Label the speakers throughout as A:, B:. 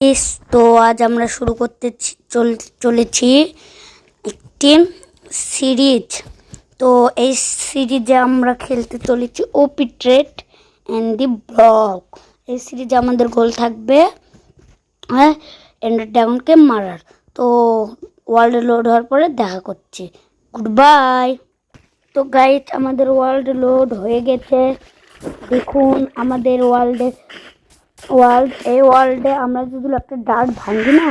A: ইস, তো আজ আমরা শুরু করতে চলেছি একটি সিরিজ। তো এই সিরিজে আমরা খেলতে চলেছি ওপি ট্রেড অ্যান্ড দি ব্লক। এই সিরিজে আমাদের গোল থাকবে এন্ডার ড্রাগনকে মারার। তো ওয়ার্ল্ডে লোড হওয়ার পরে দেখা করছি। Good bye. তো গাইজ, আমাদের ওয়ার্ল্ড লোড হয়ে গেছে। দেখুন আমাদের এই ওয়ার্ল্ডে আমরা যদি একটা ডার্ট ভাঙি না,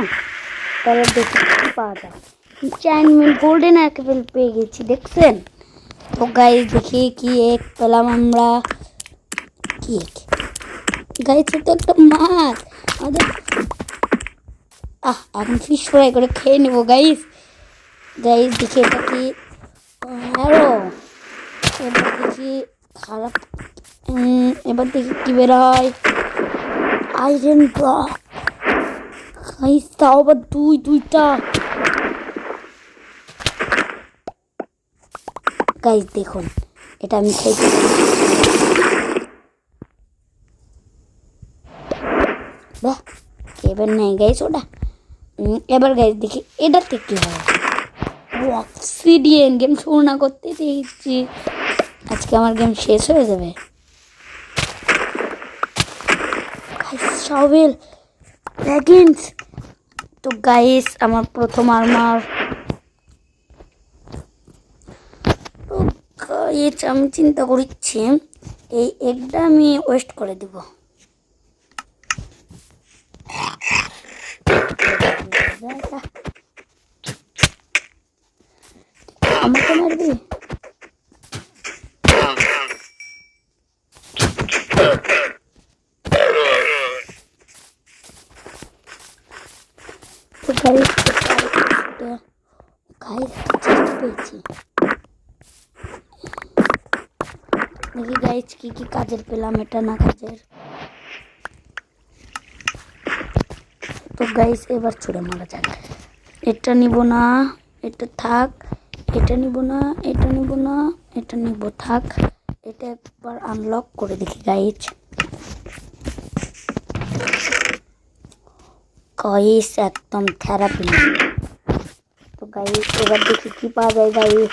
A: তাহলে দেখি কি পাওয়া যায়। এনচ্যান্টমেন্ট গোল্ডেন অ্যাপেল পেয়ে গেছি, দেখছেন? তো গাইজ দেখি কি এক পেলাম আমরা। কি গাইজ, তো একটা মাছ আমাদের। এখন ফিশ ফ্রাই করে খেয়ে নেবো গাইজ। দেখি এটা কি হ্যারো। এবার দেখি খারাপ। এবার দেখি কি বের হয়। আয়রন ব্লক গাইস, তাও আবার দুইটা গাইস। দেখুন এটা আমি খেয়েছি। এবার নেই গাইস ওটা। এবার গাইস দেখি এটাতে কি হয়। অক্সিডিয়ান গেম শুরু না করতে দেখছি আজকে আমার গেম শেষ হয়ে যাবে। শাওয়েল ড্রাগনস। তো গাইস আমার প্রথম আর্মার। তো গাইস আমি চিন্তা করছি এই এগটা আমি ওয়েস্ট করে দিব। আমাকে মারবি? তো গাইস পেয়েছি। দেখি গাইস কি কাজের পেলাম, এটা না কাজের। তো গাইস এবার ছুড়ে মারা যাক। এটা নিব না, এটা থাক। এটা নিব না, এটা নিব না, এটা নিব থাক। এটা একবার আনলক করে দেখি গাইস। গাইস একদম থেরাপি। তো গাইস এবার দেখি কি পাওয়া যায় গাইস।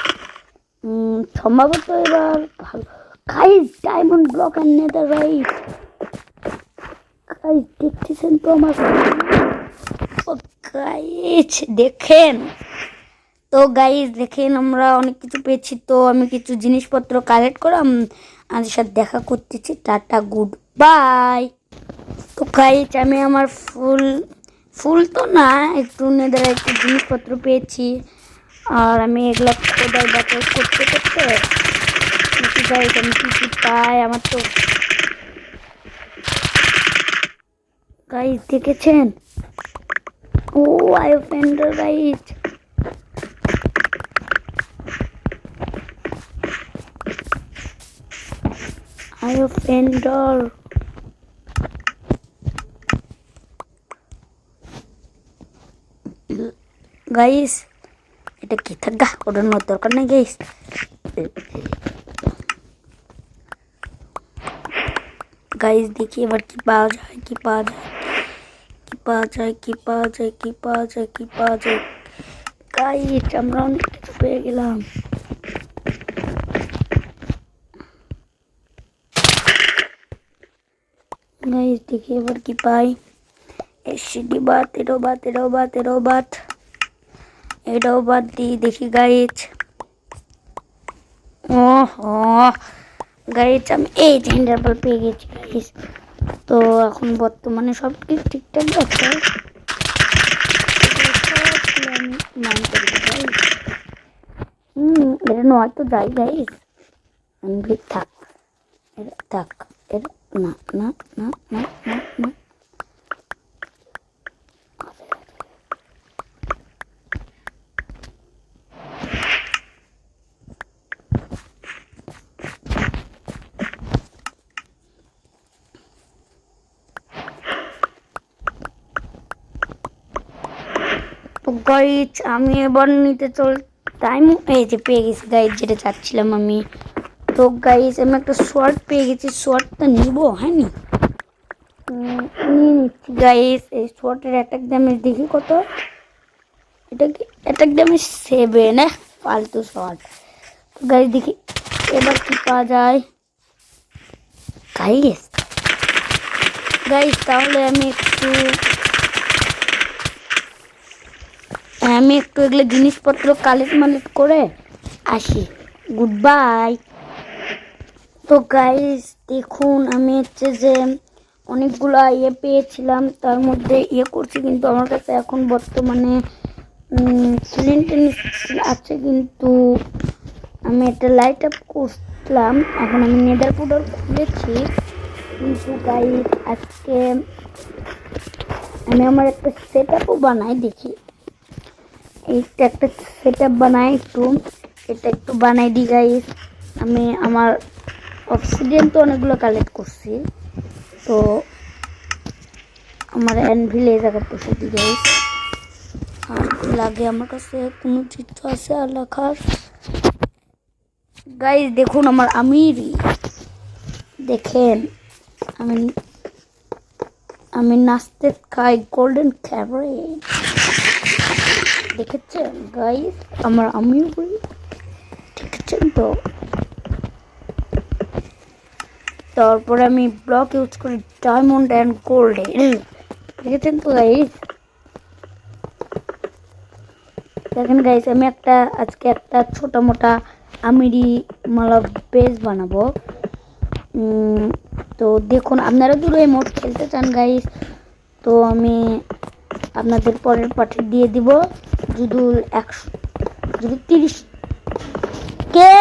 A: সম্ভবত এবার ভালো গাইস ডায়মন্ড ব্লক আর নেদাররাইট। গাইস দেখতেছেন তো আমার। ও গাইস দেখেন। তো গাইস দেখেন আমরা অনেক কিছু পেয়েছি। তো আমি কিছু জিনিসপত্র কালেক্ট করে আমাদের সাথে দেখা করতেছি। Tata, good bye. তো গাইস আমি আমার ফুল তো না, একটু নেদাররাইট জিনিসপত্র পেয়েছি। আর আমি এগুলো খোদাই বাছাই করতে গাইস আমি কি পাই। আমার তো গাইস দেখেছেন, ও আয়োফেন্ডার গাইস। আয়োফেন্ডার গাইস, এটা কি থাকা ওঠানোর দরকার নেই গাইস। গাইস দেখি এবার কি পাওয়া যায়, কি পাওয়া যায়। গাইস আমরা অনেক কিছু পেয়ে গেলাম। গাইস দেখি এবার কি পাই। এসিডি বাত, এটাও বাদ দিই দেখি গাইস। গাইস আমি এই জেন্ডারবল পেয়ে গেছি গাইস। তো এখন বর্তমানে সব কিছু ঠিকঠাক আছে। এটা নয় তো যাই গাইস। আমি থাক এটা না না না না না না। তো গাইস আমি এবার নিতে টাইম এই যে পেয়ে গেছি গাইস, যেটা চাচ্ছিলাম আমি। তো গাইস আমি একটা শর্ট পেয়ে গেছি। শর্টটা নিব, হ্যাঁ নি নিয়ে নিচ্ছি গাইস। এই শর্টের অ্যাটাক ড্যামেজ দেখি কত। এটা কি অ্যাটাক ড্যামেজ 7, ফালতু শর্ট। গাইস দেখি এবার কি পাওয়া যায়। গাইস তাহলে আমি একটু এগুলো জিনিসপত্র কালেক্ট করে আসি। Good bye. তো গাইস দেখুন, আমি যে অনেকগুলো পেয়েছিলাম, তার মধ্যে করছি, কিন্তু আমার কাছে এখন বর্তমানে সিলিন্ডার আছে, কিন্তু আমি একটা লাইট আপ করলাম। এখন আমি নেদার পোর্টাল খুলেছি, কিন্তু গাইস আজকে আমি আমার একটা সেট আপও বানাই। দেখি এইটা একটা সেট আপ বানাই, এটা একটু বানাই দিই গাইস। আমি আমার অবসিডিয়ান তো অনেকগুলো কালেক্ট করছি, তো আমার অ্যানভিল এই জায়গায় বসে দিই গাইস। আর লাগে আমার কাছে কোনো চিত্র আছে আর লেখার। গাইস দেখুন আমার আমিরি, দেখেন আমি নাচতে খাই গোল্ডেন ক্যাবারেট। দেখেছেন গাইস আমার আমিরি, দেখেছেন তো। তারপরে আমি ব্লক ইউজ করি ডায়মন্ড অ্যান্ড গোল্ডেন, দেখেছেন তো গাইস। দেখেন গাইস আমি আজকে একটা ছোটা মোটা আমিরি মালা বেস বানাবো। তো দেখুন, আপনারা যদি এই মোড খেলতে চান গাইস, তো আমি আপনাদের পরের পার্টে দিয়ে দিব। যদি 30 কে